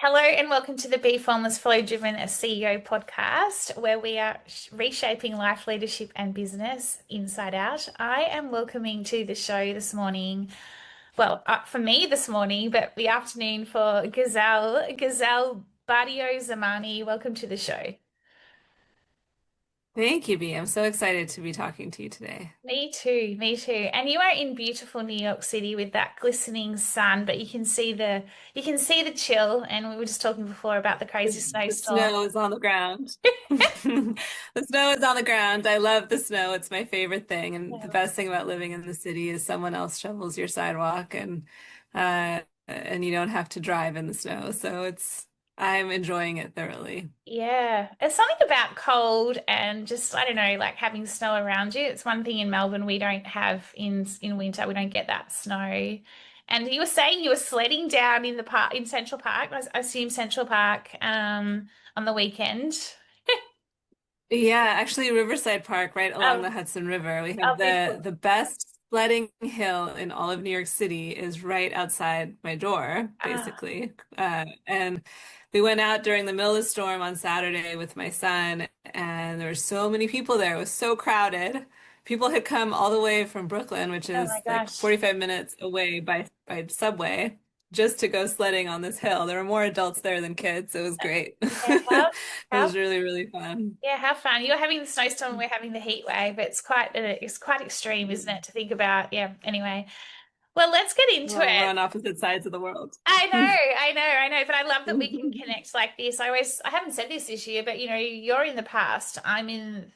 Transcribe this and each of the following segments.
Hello and welcome to the Bee Formless Flow Driven CEO podcast, where we are reshaping life, leadership, and business inside out. I am welcoming to the show this morning, for me this morning, but the afternoon for Ghazal Badiozamani. Welcome to the show. Thank you, Bee. I'm so excited to be talking to you today. Me too, me too. And you are in beautiful New York City with that glistening sun, but you can see the chill. And we were just talking before about the crazy The snowstorm. snow is on the ground. The snow is on the ground. I love the snow. It's my favorite thing. And the best thing about living in the city is someone else shovels your sidewalk and you don't have to drive in the snow. I'm enjoying it thoroughly. Yeah, there's something about cold and just I don't know, like having snow around you. It's one thing in Melbourne we don't have in winter. We don't get that snow. And you were saying you were sledding down in the park in Central Park. I assume Central Park on the weekend. Yeah, actually Riverside Park, right along Oh, the Hudson River. We have oh, the best sledding hill in all of New York City is right outside my door, ah, basically. And we went out during the middle of the storm on Saturday with my son, and there were so many people there. It was so crowded. People had come all the way from Brooklyn, which oh my is like gosh. 45 minutes away by subway, just to go sledding on this hill. There were more adults there than kids. It was great. Yeah, It how was really, really fun. yeah, how fun. You're having the snowstorm, we're having the heat wave. It's quite extreme, isn't it, to think about? Yeah, anyway. Well, let's get into Well, we're it. on opposite sides of the world. I know, but I love that we can connect like this. I haven't said this year, but you're in the past. I'm in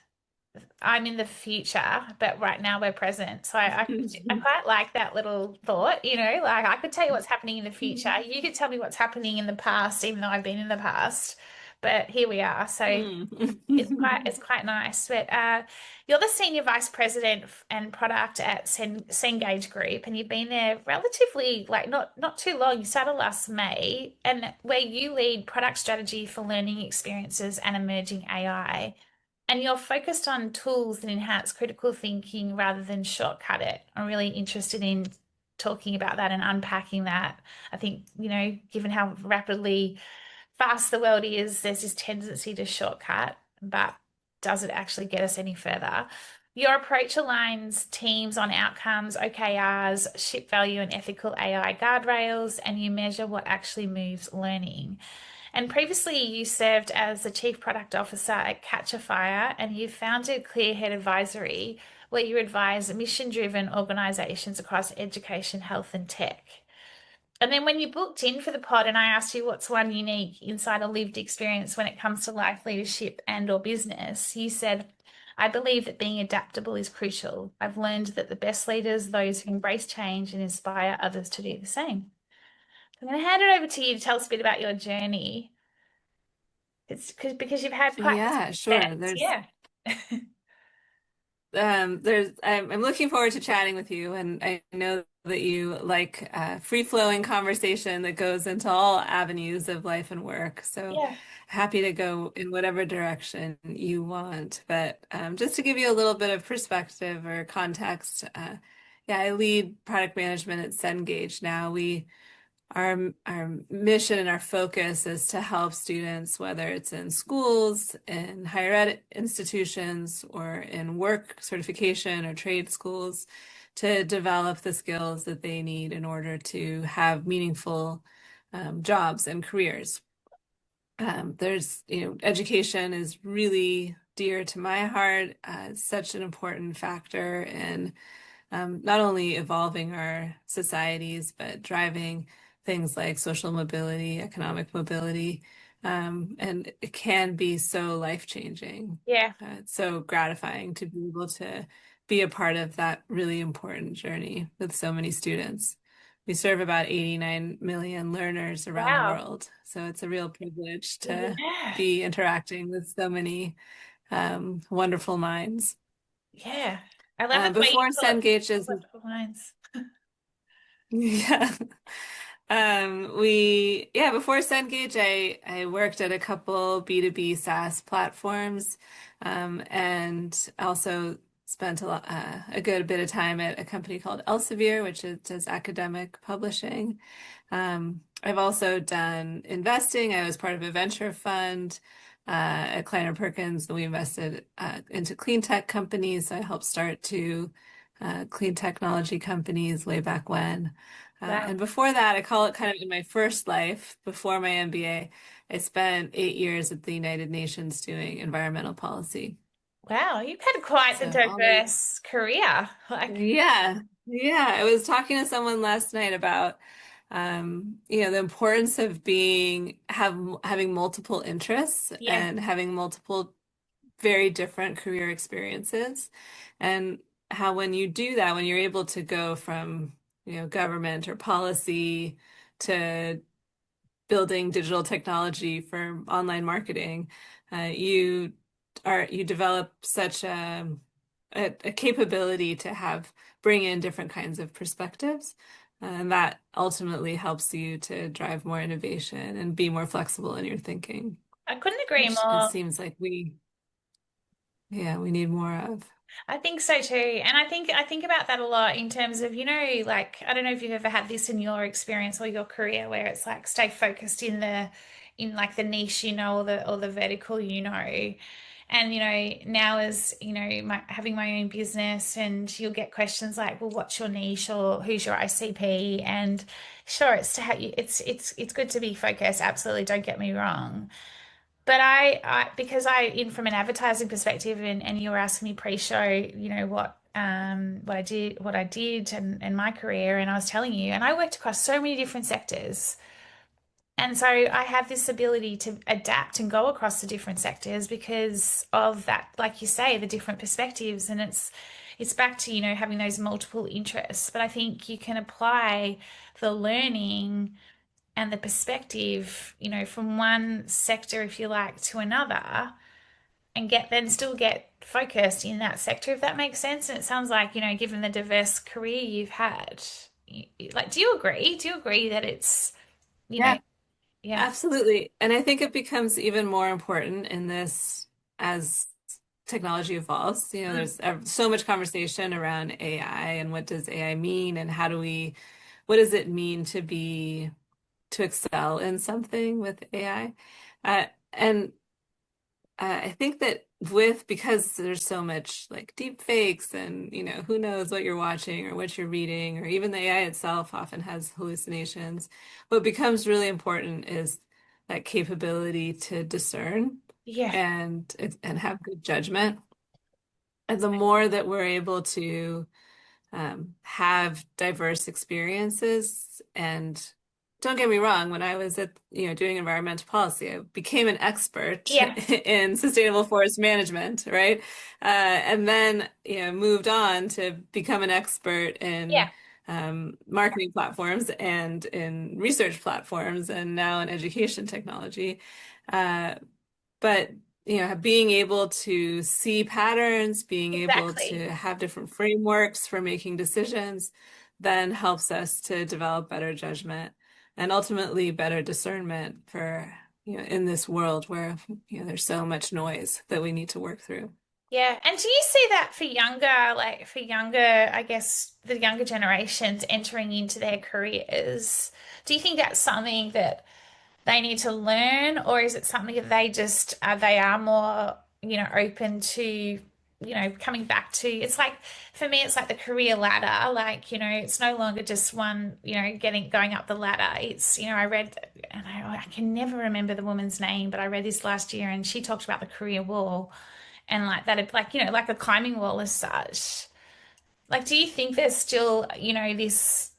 the future, but right now we're present. So I quite like that little thought, like I could tell you what's happening in the future. You could tell me what's happening in the past, even though I've been in the past. But here we are. So it's quite nice. But you're the senior vice president and product at Cengage Group, and you've been there relatively like not too long. You started last May, and where you lead product strategy for learning experiences and emerging AI. And you're focused on tools that enhance critical thinking rather than shortcut it. I'm really interested in talking about that and unpacking that. I think, given how rapidly fast the world is, there's this tendency to shortcut, but does it actually get us any further? Your approach aligns teams on outcomes, OKRs, ship value, and ethical AI guardrails, and you measure what actually moves learning. And previously, you served as the Chief Product Officer at Catch a Fire, and you founded Clearhead Advisory, where you advise mission-driven organizations across education, health, and tech. And then when you booked in for the pod and I asked you what's one unique insight or lived experience when it comes to life leadership and or business, you said, I believe that being adaptable is crucial. I've learned that the best leaders are those who embrace change and inspire others to do the same. I'm going to hand it over to you to tell us a bit about your journey. It's because you've had quite the Yeah, sure. success. Yeah. I'm looking forward to chatting with you, and I know that you like free-flowing conversation that goes into all avenues of life and work. So Yeah. happy to go in whatever direction you want. But just to give you a little bit of perspective or context, yeah, I lead product management at Cengage now. Our mission and our focus is to help students, whether it's in schools, in higher ed institutions, or in work certification or trade schools, to develop the skills that they need in order to have meaningful jobs and careers. Education is really dear to my heart. It's such an important factor in not only evolving our societies, but driving things like social mobility, economic mobility. And it can be so life-changing. Yeah. It's so gratifying to be able to be a part of that really important journey with so many students. We serve about 89 million learners around the Wow. world. So it's a real privilege to Yeah. be interacting with so many wonderful minds. Yeah. I love it the way you Before call it Cengage is wonderful lines. Yeah. Before Cengage, I worked at a couple B2B SaaS platforms, and also spent a good bit of time at a company called Elsevier, which does academic publishing. I've also done investing. I was part of a venture fund at Kleiner Perkins, and we invested into clean tech companies. So I helped start two clean technology companies way back when. Wow. And before that, I call it kind of in my first life, before my MBA, I spent 8 years at the United Nations doing environmental policy. Wow, you've had quite the So all those, diverse career. Like, yeah, yeah. I was talking to someone last night about, the importance of having multiple interests yeah, and having multiple very different career experiences, and how when you do that, when you're able to go from, government or policy to building digital technology for online marketing, you develop such a capability to bring in different kinds of perspectives. And that ultimately helps you to drive more innovation and be more flexible in your thinking, I couldn't agree which it more. seems like we need more of. I think so too. And I think about that a lot in terms of, like I don't know if you've ever had this in your experience or your career where it's like stay focused in like the niche, or the vertical, And now as, having my own business, and you'll get questions like, well, what's your niche or who's your ICP? And sure, it's to have you it's good to be focused, absolutely, don't get me wrong. But because in from an advertising perspective, and you were asking me pre-show, what I did and my career, and I was telling you, and I worked across so many different sectors. And so I have this ability to adapt and go across the different sectors because of that, like you say, the different perspectives. And it's back to, having those multiple interests. But I think you can apply the learning and the perspective, from one sector, if you like, to another, and still get focused in that sector, if that makes sense. And it sounds like, given the diverse career you've had, like, do you agree? Do you agree that it's, you know, Yeah, yeah, absolutely. And I think it becomes even more important in this as technology evolves. mm, There's so much conversation around AI and what does AI mean and what does it mean to excel in something with AI? And I think that because there's so much like deep fakes and who knows what you're watching or what you're reading, or even the AI itself often has hallucinations. What becomes really important is that capability to discern yeah, and have good judgment. And the more that we're able to have diverse experiences. And don't get me wrong, when I was doing environmental policy, I became an expert yeah, in sustainable forest management, right? And then, moved on to become an expert in yeah, marketing platforms and in research platforms and now in education technology. Uh, but being able to see patterns, being able exactly. to have different frameworks for making decisions, then helps us to develop better judgment and ultimately better discernment for, in this world where, there's so much noise that we need to work through. Yeah. And do you see that I guess, the younger generations entering into their careers? Do you think that's something that they need to learn, or is it something that they are more, open to, coming back to? It's like, for me, it's like the career ladder. Like, it's no longer just one, going up the ladder. It's, I read, and I can never remember the woman's name, but I read this last year, and she talked about the career wall, and like that, like, like a climbing wall as such. Like, do you think there's still, this,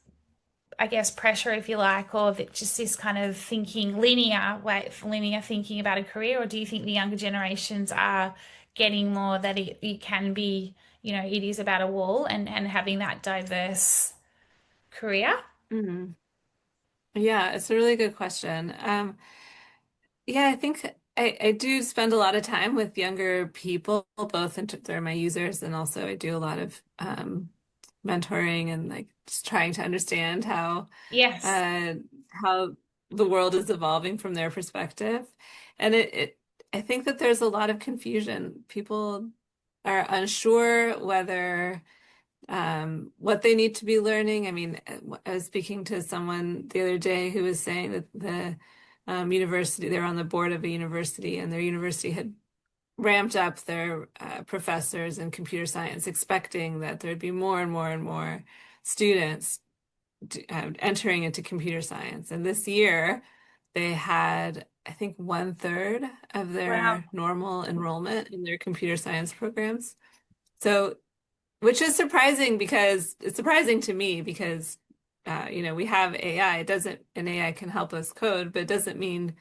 I guess, pressure, if you like, or just this kind of linear thinking about a career? Or do you think the younger generations are getting more that it can be, it is about a wall, and having that diverse career? Mhm. Yeah, it's a really good question. Yeah, I think I do spend a lot of time with younger people, both they're my users, and also I do a lot of mentoring and like just trying to understand Yes. uh, how the world is evolving from their perspective. And I think that there's a lot of confusion. People are unsure whether what they need to be learning. I mean, I was speaking to someone the other day who was saying that the university, they were on the board of a university, and their university had ramped up their professors in computer science, expecting that there'd be more and more and more students entering into computer science. And this year, they had, I think, 1/3 of Wow. their normal enrollment in their computer science programs. So, which is surprising because it's surprising to me because, we have AI. It doesn't, and AI can help us code, but it doesn't mean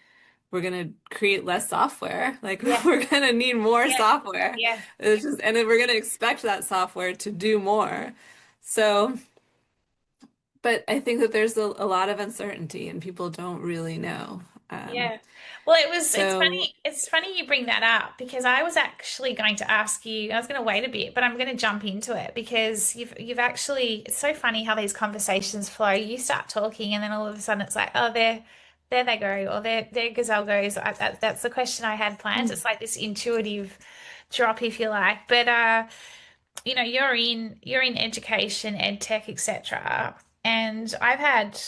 we're going to create less software. Like Yeah. we're going to need more Yeah. software. Yeah. It's just, and then we're going to expect that software to do more. So, but I think that there's a lot of uncertainty and people don't really know. Um, Yeah. Well, so, it's funny you bring that up because I was actually going to ask you, I was going to wait a bit, but I'm going to jump into it because you've actually, it's so funny how these conversations flow. You start talking and then all of a sudden it's like, oh, there they go, or there Gazelle goes. That's the question I had planned. It's like this intuitive drop, if you like. But you're in education, ed tech, etc. And I've had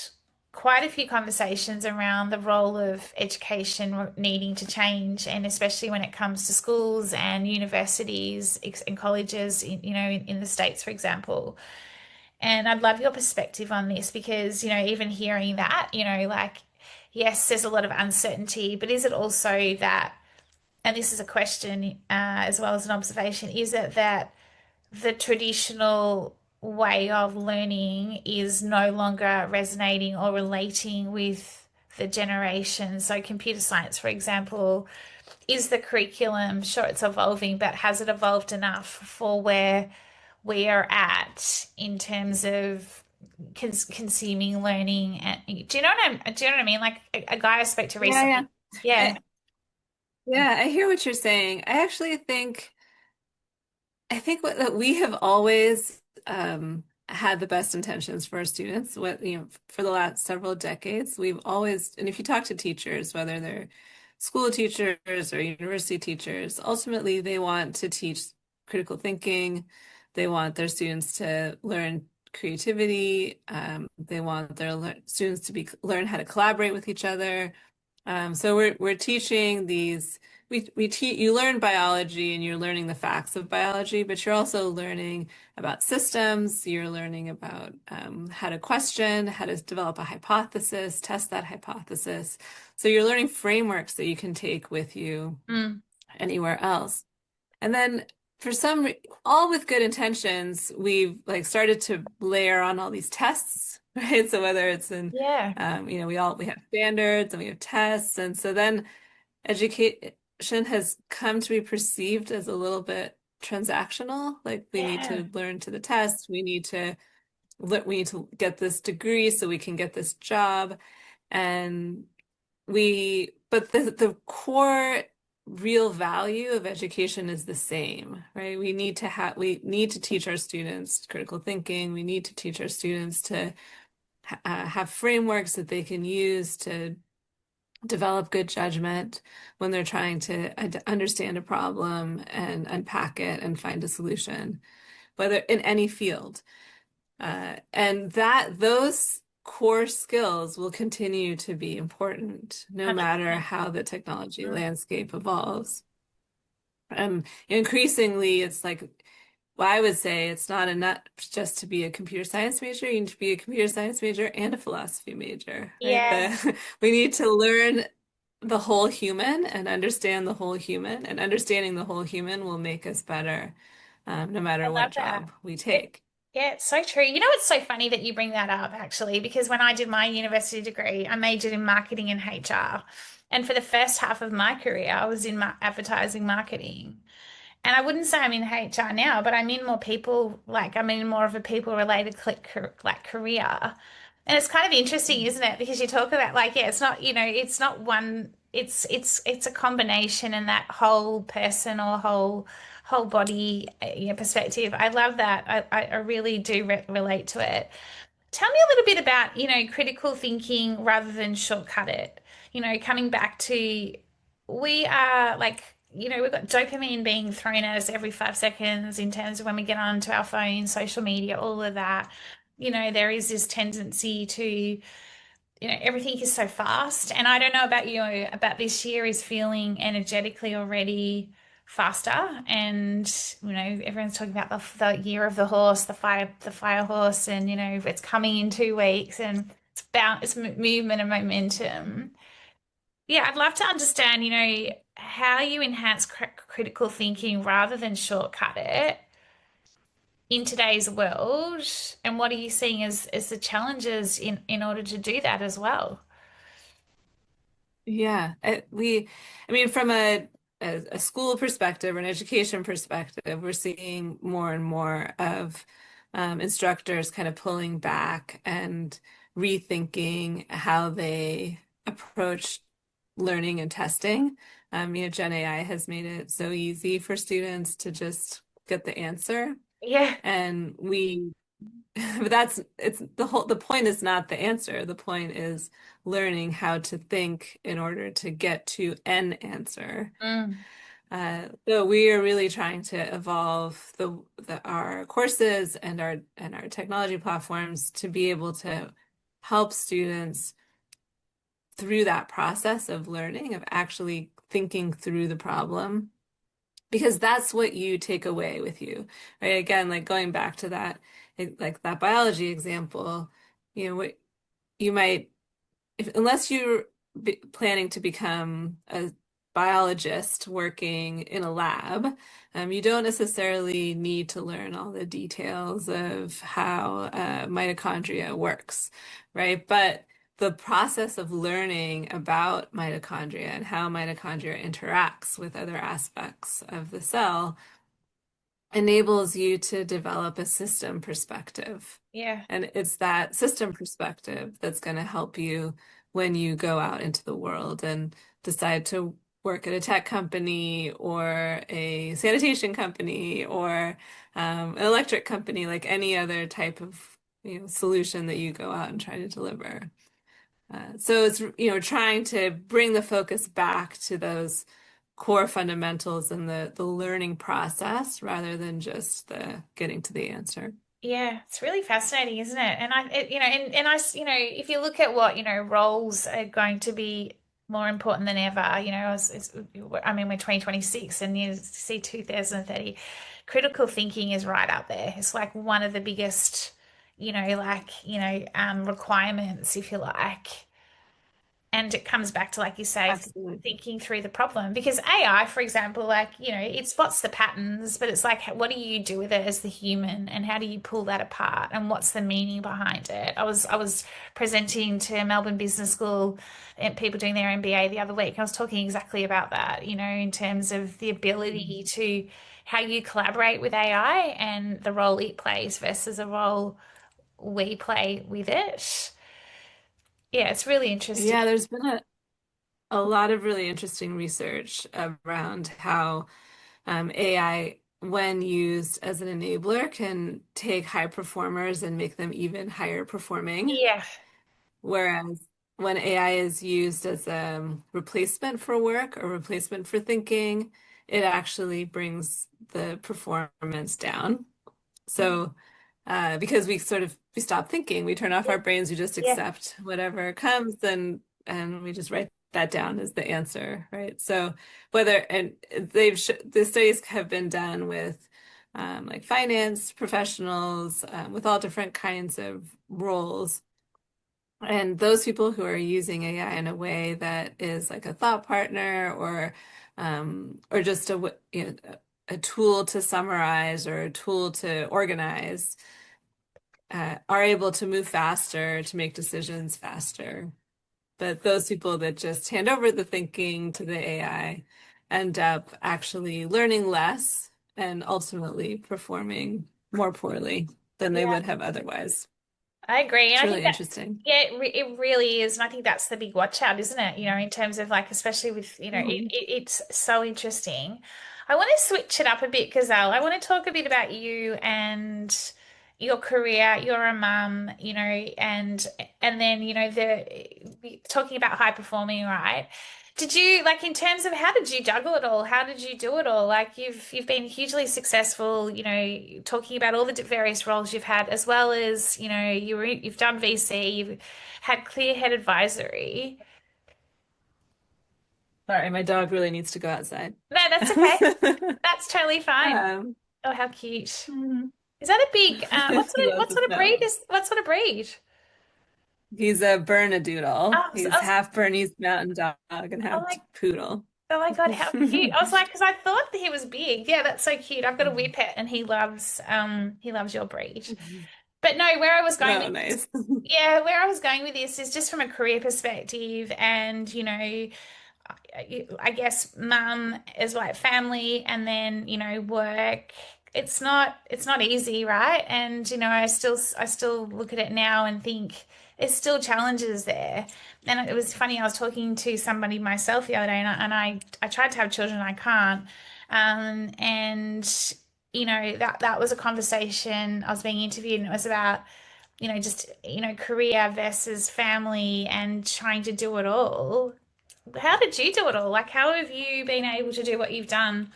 quite a few conversations around the role of education needing to change, and especially when it comes to schools and universities and colleges, in the States, for example. And I'd love your perspective on this because, even hearing that, like, yes, there's a lot of uncertainty, but is it also that, and this is a question as well as an observation, is it that the traditional way of learning is no longer resonating or relating with the generation? So, computer science, for example, is the curriculum, sure, it's evolving, but has it evolved enough for where we are at in terms of consuming learning? And do you know what I mean? Like a guy I spoke to yeah, yeah. recently. Yeah. I, yeah, I hear what you're saying. I actually think that we have always had the best intentions for our students. For the last several decades, we've always, and if you talk to teachers, whether they're school teachers or university teachers, ultimately they want to teach critical thinking. They want their students to learn creativity. They want their students to learn how to collaborate with each other. So we're teaching these. We teach you learn biology and you're learning the facts of biology, but you're also learning about systems. You're learning about how to question, how to develop a hypothesis, test that hypothesis. So you're learning frameworks that you can take with you Mm. anywhere else. And then for all with good intentions, we've like started to layer on all these tests, right? So whether it's in, Yeah. we have standards and we have tests, and so then education has come to be perceived as a little bit transactional. Like we need Yeah. to learn to the test, we need to get this degree so we can get this job, and but the core real value of education is the same, right? We need to teach our students critical thinking. We need to teach our students to have frameworks that they can use to develop good judgment when they're trying to understand a problem and unpack it and find a solution, whether in any field. And that those core skills will continue to be important no matter 100%. how the technology Mm. landscape evolves. Increasingly, it's like, well, I would say it's not enough just to be a computer science major. You need to be a computer science major and a philosophy major, right? Yeah. We need to learn the whole human and understand the whole human, and understanding the whole human will make us better, no I matter love what that. job we It, take. yeah, it's so true. It's so funny that you bring that up, actually, because when I did my university degree, I majored in marketing and HR. And for the first half of my career, I was in advertising marketing. And I wouldn't say I'm in HR now, but I'm in more people, like I'm in more of a people related like career. And it's kind of interesting, isn't it? Because you talk about like, yeah, it's not, it's not one, it's a combination and that whole person or whole body perspective. I love that. I really do relate to it. Tell me a little bit about, critical thinking rather than shortcut it. Coming back to we are like we've got dopamine being thrown at us every 5 seconds in terms of when we get onto our phone, social media, all of that. There is this tendency to, everything is so fast. And I don't know about you, about this year is feeling energetically already faster. And, everyone's talking about the year of the horse, the fire horse, and, it's coming in 2 weeks and it's movement and momentum. Yeah, I'd love to understand, how you enhance critical thinking rather than shortcut it in today's world, and what are you seeing as the challenges in order to do that as well? Yeah, I mean, from a school perspective or an education perspective, we're seeing more and more of instructors kind of pulling back and rethinking how they approach learning and testing. Gen AI has made it so easy for students to just get the answer, Yeah. and but the point is not the answer. The point is learning how to think in order to get to an answer. Mm. So we are really trying to evolve our courses and our technology platforms to be able to help students through that process of learning, of actually thinking through the problem, because that's what you take away with you, right? Again, like going back to like that biology example, what you might, unless you're planning to become a biologist working in a lab, you don't necessarily need to learn all the details of how mitochondria works, right? But the process of learning about mitochondria and how mitochondria interacts with other aspects of the cell enables you to develop a system perspective. Yeah. And it's that system perspective that's going to help you when you go out into the world and decide to work at a tech company or a sanitation company or an electric company, like any other type of solution that you go out and try to deliver. So it's trying to bring the focus back to those core fundamentals and the learning process rather than just the getting to the answer. Yeah, it's really fascinating, isn't it? And if you look at what, roles are going to be more important than ever, I mean, we're 2026 and you see 2030, critical thinking is right up there. It's like one of the biggest, requirements, if you like. And it comes back to, like you say, Absolutely. thinking through the problem. Because AI, for example, like, it spots the patterns, but it's like, what do you do with it as the human, and how do you pull that apart, and what's the meaning behind it? I was presenting to Melbourne Business School and people doing their MBA the other week. I was talking exactly about that, in terms of the ability to how you collaborate with AI and the role it plays versus a role we play with it. Yeah, it's really interesting. Yeah, there's been a lot of really interesting research around how AI, when used as an enabler, can take high performers and make them even higher performing. Yeah. Whereas when AI is used as a replacement for work or replacement for thinking, it actually brings the performance down. So, because we stop thinking, we turn off Yeah. our brains, we just Yeah. accept whatever comes, and we just write that down as the answer, right? So and the studies have been done with like finance professionals, with all different kinds of roles. And those people who are using AI in a way that is like a thought partner or just a tool to summarize or a tool to organize, are able to move faster, to make decisions faster. But those people that just hand over the thinking to the AI end up actually learning less and ultimately performing more poorly than they Yeah, would have otherwise. I agree. And It's I really think that, interesting. yeah, it really is. And I think that's the big watch out, isn't it? In terms of like, especially with, Mhm. it's so interesting. I want to switch it up a bit, Gazelle. I want to talk a bit about you and your career. You're a mum, and then, talking about high performing, right? Did you like in terms of how did you juggle it all? How did you do it all? Like you've been hugely successful, talking about all the various roles you've had, as well as, you've done VC, you've had clear head advisory. Sorry, my dog really needs to go outside. No, that's okay. That's totally fine. Um, Oh, how cute. mhm. Is that a big He loves what the sort of breed snow. is what sort of breed? He's a Bernedoodle. Oh, He's half Bernese Mountain Dog and oh half my Poodle. oh my God, how cute. I was like, because I thought that he was big. Yeah, that's so cute. I've got a whippet and he loves your breed. But no, where I was going Oh, with nice. yeah, where I was going with this is just from a career perspective and, I guess mum is like family and then, work. It's not easy, right? And, I still look at it now and think there's still challenges there. And it was funny, I was talking to somebody myself the other day and I tried to have children, I can't. And that was a conversation. I was being interviewed and it was about just, career versus family and trying to do it all. How did you do it all? Like, how have you been able to do what you've done?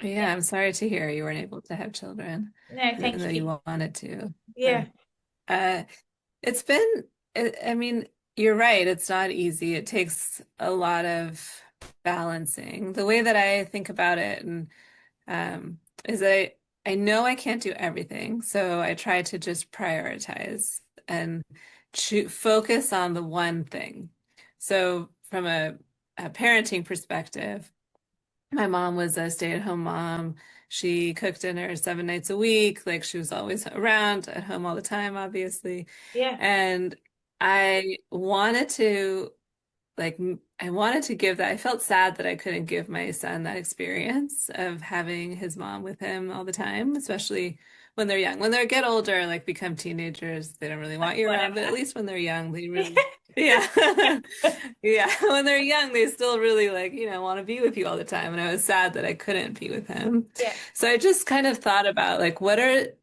Yeah, I'm sorry to hear you weren't able to have children, No, even though thank you. you wanted to. Uh, Yeah. uh, it's been, I mean, you're right. It's not easy. It takes a lot of balancing. The way that I think about it and is I know I can't do everything, so I try to just prioritize and focus on the one thing. So from a parenting perspective, my mom was a stay-at-home mom. She cooked dinner 7 nights a week. Like she was always around at home all the time, obviously. Yeah. And I wanted to I wanted to give that. I felt sad that I couldn't give my son that experience of having his mom with him all the time, especially when they're young. When they get older, like become teenagers, they don't really want you around, but at Whatever. least when they're young, they really, yeah. Yeah, when they're young, they still really like, want to be with you all the time. And I was sad that I couldn't be with him. Yeah. So I just kind of thought about like what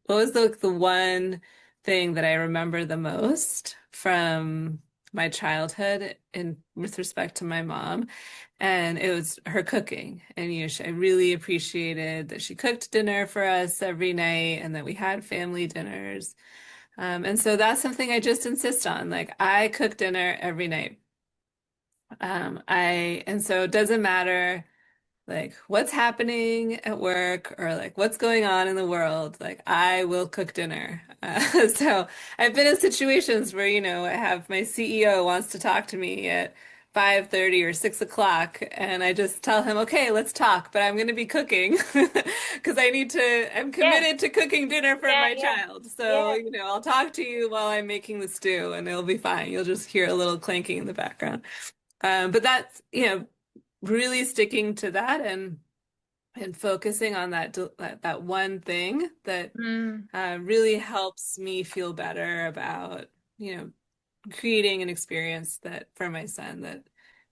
was the one thing that I remember the most from my childhood in with respect to my mom, and it was her cooking. And I really appreciated that she cooked dinner for us every night and that we had family dinners. And so that's something I just insist on. Like I cook dinner every night. And so it doesn't matter like what's happening at work or like what's going on in the world, like I will cook dinner. So I've been in situations where, I have my CEO wants to talk to me at 5:30 or 6 o'clock, and I just tell him, okay, let's talk, but I'm going to be cooking because I'm Yeah. committed to cooking dinner for Yeah. my Yeah. child. So, Yeah. I'll talk to you while I'm making the stew and it'll be fine. You'll just hear a little clanking in the background. But that's, really sticking to that and focusing on that one thing that Mm. really helps me feel better about, creating an experience that for my son that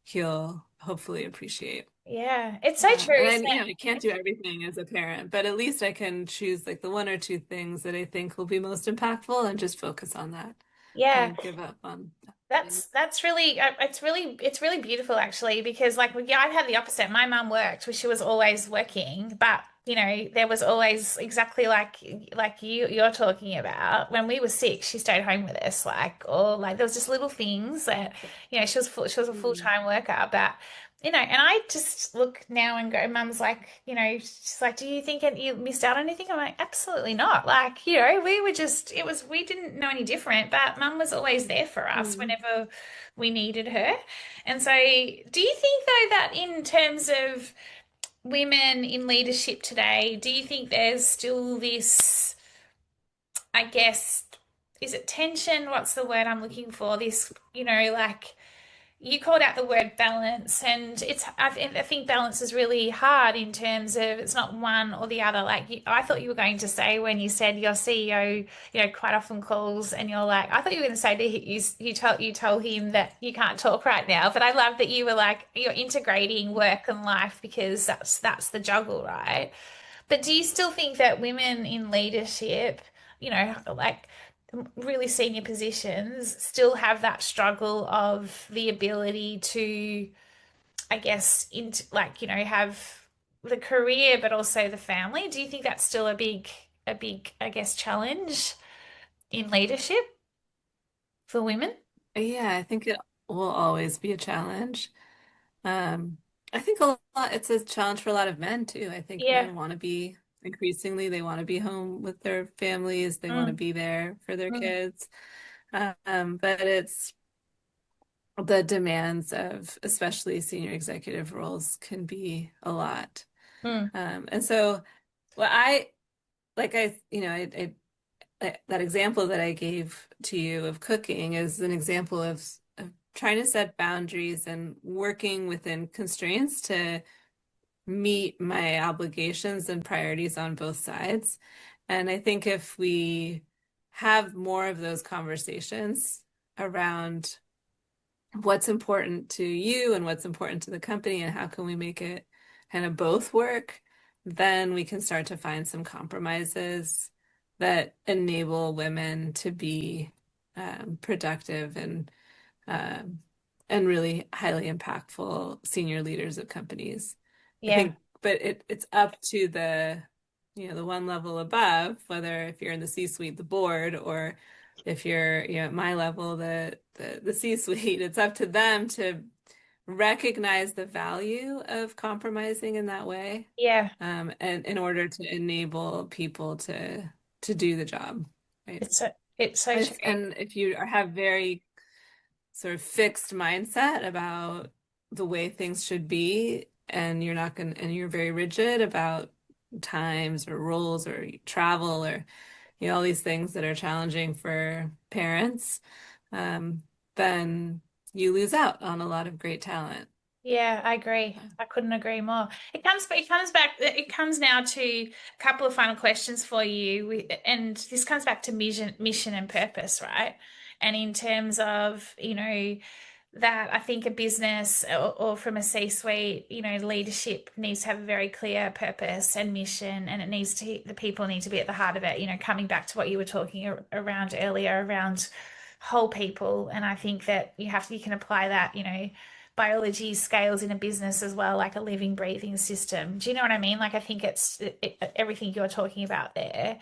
he'll hopefully appreciate. Yeah. It's so true, And isn't I can't do everything as a parent, but at least I can choose like the one or two things that I think will be most impactful and just focus on that Yeah. and give up on things. That's really it's really beautiful actually because like yeah I've had the opposite. My mum worked, she was always working, but there was always exactly like you're talking about. When we were sick, she stayed home with us. Like or like there was just little things that she was a Mhm. full-time worker, but and I just look now and go, Mum's like, she's like, do you think you missed out on anything? I'm like, absolutely not. Like, we were just, we didn't know any different, but Mum was always there for us Mhm. whenever we needed her. And so, do you think though that in terms of women in leadership today, do you think there's still this, I guess, is it tension? What's the word I'm looking for? This, like, you called out the word balance, and I think balance is really hard in terms of it's not one or the other. Like I thought you were going to say when you said your CEO, quite often calls, and you're like, I thought you were going to say to you tell him that you can't talk right now. But I love that you were like you're integrating work and life because that's the juggle, right? But do you still think that women in leadership, like really senior positions still have that struggle of the ability to, I guess, into like, have the career but also the family. Do you think that's still a big, I guess, challenge in leadership for women? Yeah, I think it will always be a challenge. Um, I think a lot, it's a challenge for a lot of men too. I think Yeah. men want to be increasingly, they want to be home with their families, they want to Mm, be there for their mm, kids. But it's the demands of especially senior executive roles can be a lot. mm. And so what I like that example that I gave to you of cooking is an example of trying to set boundaries and working within constraints to meet my obligations and priorities on both sides. And I think if we have more of those conversations around what's important to you and what's important to the company and how can we make it kind of both work, then we can start to find some compromises that enable women to be productive um, and really highly impactful senior leaders of companies. I Yeah. think, but it's up to the one level above, whether if you're in the C-suite, the board, or if you're, at my level, the C-suite, it's up to them to recognize the value of compromising in that way, Yeah. and in order to enable people to do the job, right? It's so true. And if you have very sort of fixed mindset about the way things should be, and you're very rigid about times or rules or travel or all these things that are challenging for parents, um, then you lose out on a lot of great talent. Yeah, I agree. I couldn't agree more. It comes now to a couple of final questions for you. And this comes back to mission and purpose, right? And in terms of, that I think a business or from a C-suite, leadership needs to have a very clear purpose and mission, and the people need to be at the heart of it, coming back to what you were talking around earlier around whole people. And I think that you can apply that, biology scales in a business as well, like a living, breathing system. Do you know what I mean? Like, I think everything you're talking about there.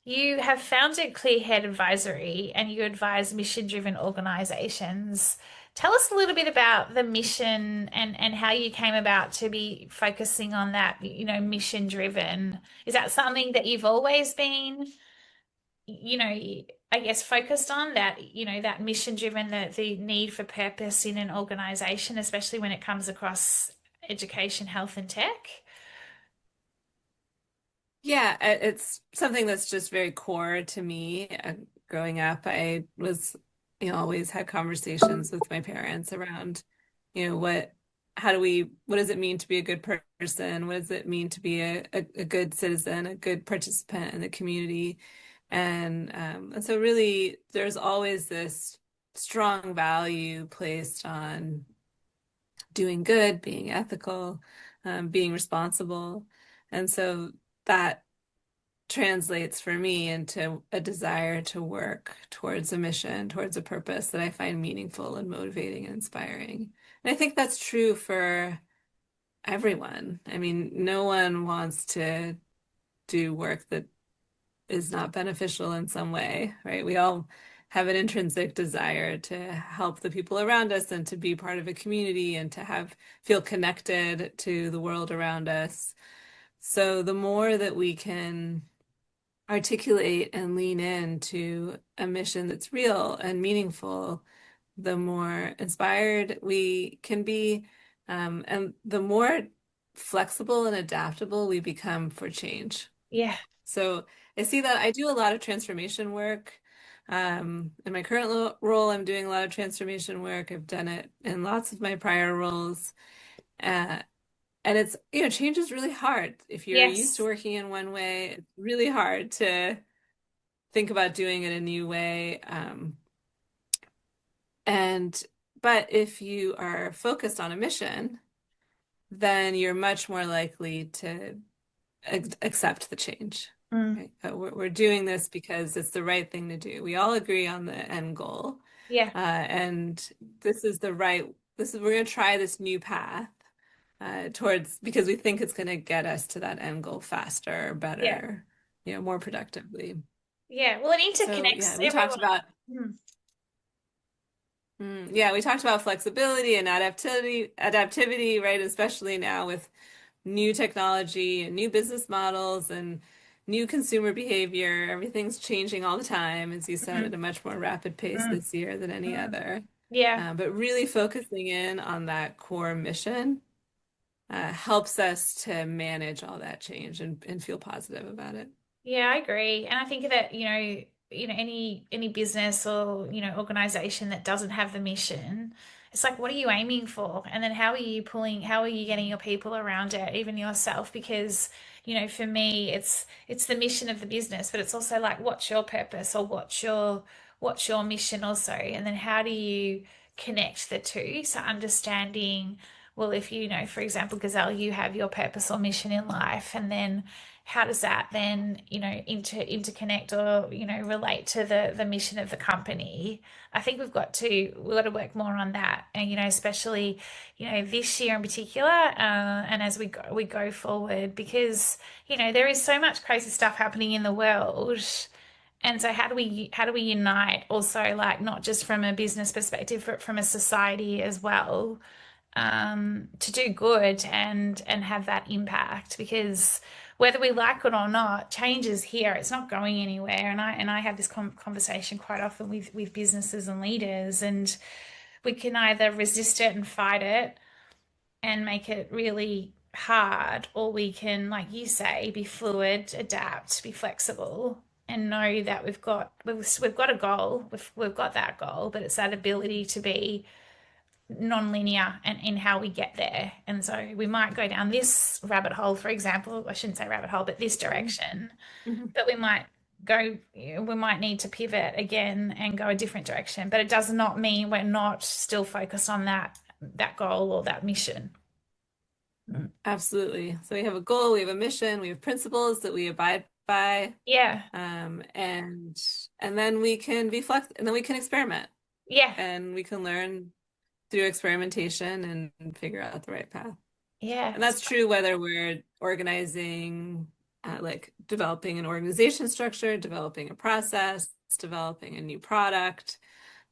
You have founded Clearhead Advisory and you advise mission-driven organizations. Tell us a little bit about the mission and how you came about to be focusing on that, mission-driven. Is that something that you've always been, you know, I guess focused on that, that mission driven, the need for purpose in an organization, especially when it comes across education, health, and tech? Yeah, it's something that's just very core to me. Growing up, I was, always had conversations with my parents around, what does it mean to be a good person? What does it mean to be a good citizen, a good participant in the community? And so really, there's always this strong value placed on doing good, being ethical, being responsible. And so that translates for me into a desire to work towards a mission, towards a purpose that I find meaningful and motivating and inspiring. And I think that's true for everyone. I mean, no one wants to do work that is not beneficial in some way, right? We all have an intrinsic desire to help the people around us and to be part of a community and to feel connected to the world around us. So the more that we can articulate and lean into a mission that's real and meaningful, the more inspired we can be, and the more flexible and adaptable we become for change. Yeah. So I see that I do a lot of transformation work. In my current role, I'm doing a lot of transformation work. I've done it in lots of my prior roles. Uh, and it's, change is really hard. If you're used to Yes. working in one way, it's really hard to think about doing it a new way. And but if you are focused on a mission, then you're much more likely to accept the change. Mm. right? We're doing this because it's the right thing to do. We all agree on the end goal. Yeah. And this is the right, this is, we're going to try this new path towards, because we think it's going to get us to that end goal faster, Yeah. better, more productively. Yeah. Well, it So yeah, interconnects we talked everyone. about, Mm. yeah, we talked about flexibility and adaptivity, right? Especially now with new technology and new business models and new consumer behavior. Everything's changing all the time, as you said, at Mm. a much more rapid pace Mm. this year than any Mm. other. Yeah. But really focusing in on that core mission helps us to manage all that change and feel positive about it. Yeah, I agree. And I think that, any business or, organization that doesn't have the mission, it's like, what are you aiming for? And then how are you getting your people around it, even yourself? Because, for me, it's the mission of the business, but it's also like, what's your purpose or what's your mission also? And then how do you connect the two? So understanding, well, if for example, Gazelle, you have your purpose or mission in life, and then how does that then interconnect or relate to the mission of the company? I think we've got to work more on that, and especially this year in particular, and as we go forward, because there is so much crazy stuff happening in the world. And so how do we unite also, like, not just from a business perspective but from a society as well, to do good and have that impact, because whether we like it or not, change is here. It's not going anywhere. And I have this conversation quite often with businesses and leaders, and we can either resist it and fight it and make it really hard, or we can, like you say, be fluid, adapt, be flexible, and know that we've got a goal. We've got that goal, but it's that ability to be non-linear and in how we get there. And so we might go down this rabbit hole, for example. I shouldn't say rabbit hole, but this direction. Mhm. But we might need to pivot again and go a different direction. But it does not mean we're not still focused on that goal or that mission. Absolutely. So we have a goal, we have a mission, we have principles that we abide by, Yeah. and then we can be and then we can experiment Yeah. and we can learn through experimentation and figure out the right path. Yeah. And that's true whether we're organizing, like developing an organization structure, developing a process, developing a new product,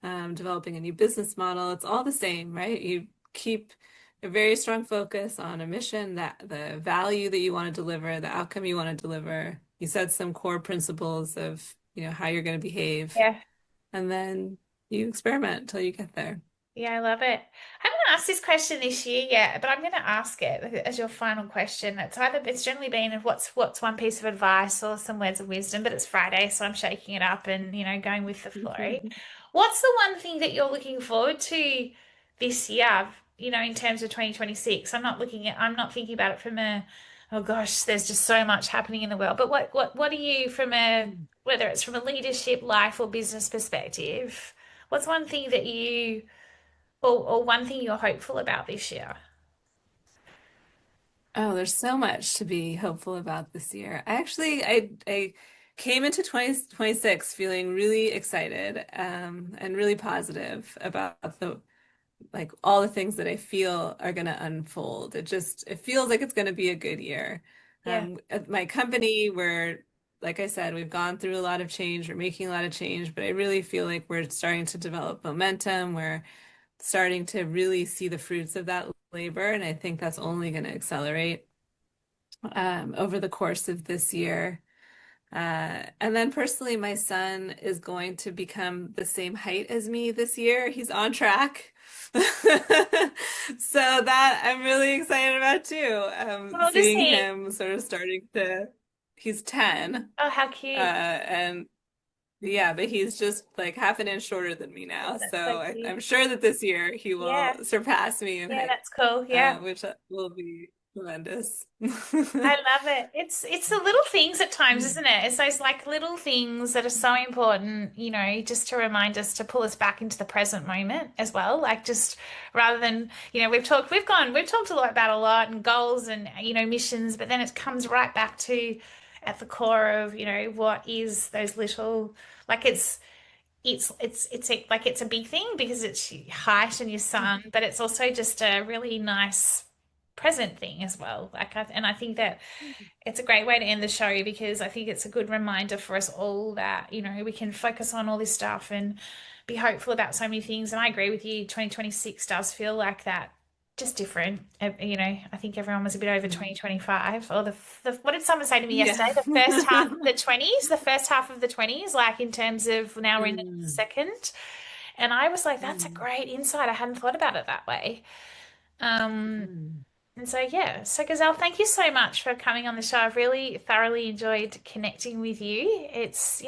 developing a new business model. It's all the same, right? You keep a very strong focus on a mission, that the value that you want to deliver, the outcome you want to deliver. You set some core principles of, how you're going to behave, Yeah. and then you experiment until you get there. Yeah, I love it. I haven't asked this question this year yet, but I'm going to ask it as your final question. It's generally been of what's one piece of advice or some words of wisdom, but it's Friday, so I'm shaking it up and going with the flow. What's the one thing that you're looking forward to this year, in terms of 2026? I'm not thinking about it from oh gosh, there's just so much happening in the world. But what are you, whether it's from a leadership, life, or business perspective, what's one thing that or one thing you're hopeful about this year? Oh, there's so much to be hopeful about this year. I came into 2026 feeling really excited, and really positive about the like all the things that I feel are going to unfold. It feels like it's going to be a good year. Yeah, At my company, like I said, we've gone through a lot of change. We're making a lot of change, but I really feel like we're starting to develop momentum. We're starting to really see the fruits of that labor, and I think that's only going to accelerate over the course of this year. And then personally, my son is going to become the same height as me this year. He's on track. So that I'm really excited about too. how old is Seeing he? him sort of he's 10. Oh, how cute. And yeah, but he's just like half an inch shorter than me Oh, now. So that's so cute. I'm sure that this year he will Yeah, surpass me in yeah, height, that's cool. Yeah. which will be tremendous. I love it. It's the little things at times, isn't it? It's those like little things that are so important, just to remind us, to pull us back into the present moment as well. Like, just rather than, we've talked a lot about a lot and goals and, missions, but then it comes right back to at the core of, what is those little, like like it's a big thing because it's your height and your sun, but it's also just a really nice present thing as well. And I think that it's a great way to end the show because I think it's a good reminder for us all that, we can focus on all this stuff and be hopeful about so many things. And I agree with you, 2026 does feel like that, just different. I think everyone was a bit over 2025 or what did someone say to me Yeah. yesterday? The first half of the 20s, the first half of the 20s, like in terms of now we're in the Mm, second. And I was like, that's a mm, great insight. I hadn't thought about it that way. Um, mm. and so, yeah. So, Gazelle, thank you so much for coming on the show. I've really thoroughly enjoyed connecting with you. It's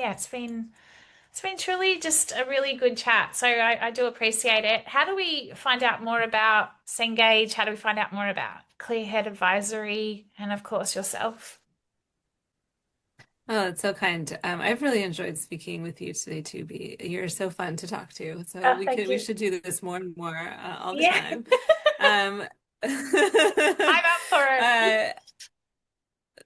been truly just a really good chat. So I do appreciate it. How do we find out more about Cengage? How do we find out more about Clearhead Advisory and, of course, yourself? Oh, that's so kind. I've really enjoyed speaking with you today, too, Bee. You're so fun to talk to. So Oh, thank we you. should do this more and more all the Yeah, time. Um, I'm up for it. uh,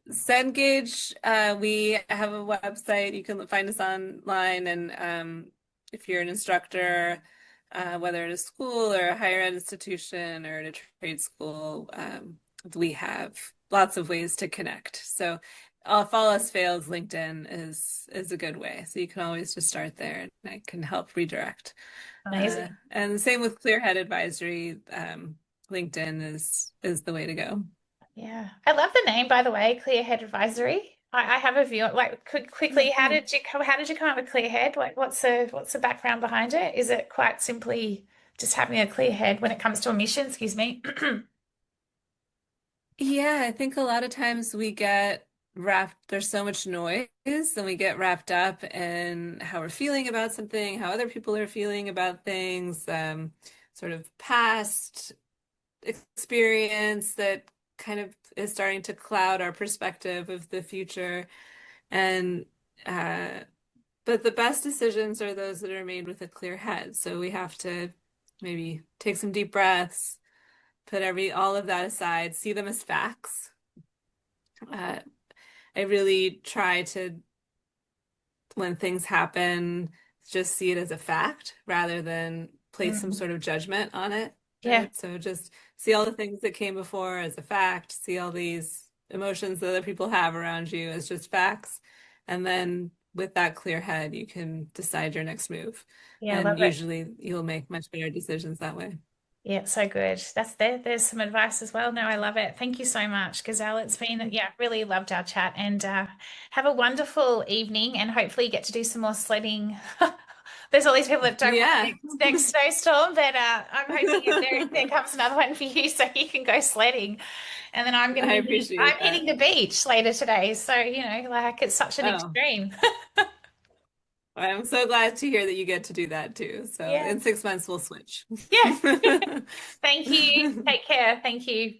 Cengage, we have a website. You can find us online, and if you're an instructor, whether at a school or a higher ed institution or at a trade school, we have lots of ways to connect. So, if all else fails, LinkedIn is a good way. So you can always just start there, and I can help redirect. Amazing. And the same with Clearhead Advisory. LinkedIn is the way to go. Yeah. I love the name, by the way, Clearhead Advisory. I have a view. Like, quickly, how did you come up with Clearhead? Like, what's the background behind it? Is it quite simply just having a clear head when it comes to a mission? Excuse me. Yeah, I think a lot of times we get wrapped, there's so much noise, and we get wrapped up in how we're feeling about something, how other people are feeling about things, sort of past experience that kind of is starting to cloud our perspective of the future. And but the best decisions are those that are made with a clear head. So we have to maybe take some deep breaths, put all of that aside, see them as facts. Uh, I really try to, when things happen, just see it as a fact rather than place some Mm, sort of judgment on it, yeah. right? So just see all the things that came before as a fact, see all these emotions that other people have around you as just facts. And then with that clear head, you can decide your next move. Yeah, I And love it. usually you'll make much better decisions that way. Yeah, so good. There's some advice as well. No, I love it. Thank you so much, Gazelle. It's been, yeah, really loved our chat and have a wonderful evening and hopefully you get to do some more sledding. There's all these people that don't want the Yeah, next snowstorm, but I'm hoping there comes another one for you so you can go sledding. And then I I'm appreciate hitting that. the beach later today. So, like it's such an Oh. extreme. I'm so glad to hear that you get to do that too. So Yeah. in 6 months, we'll switch. Yeah. Thank you. Take care. Thank you.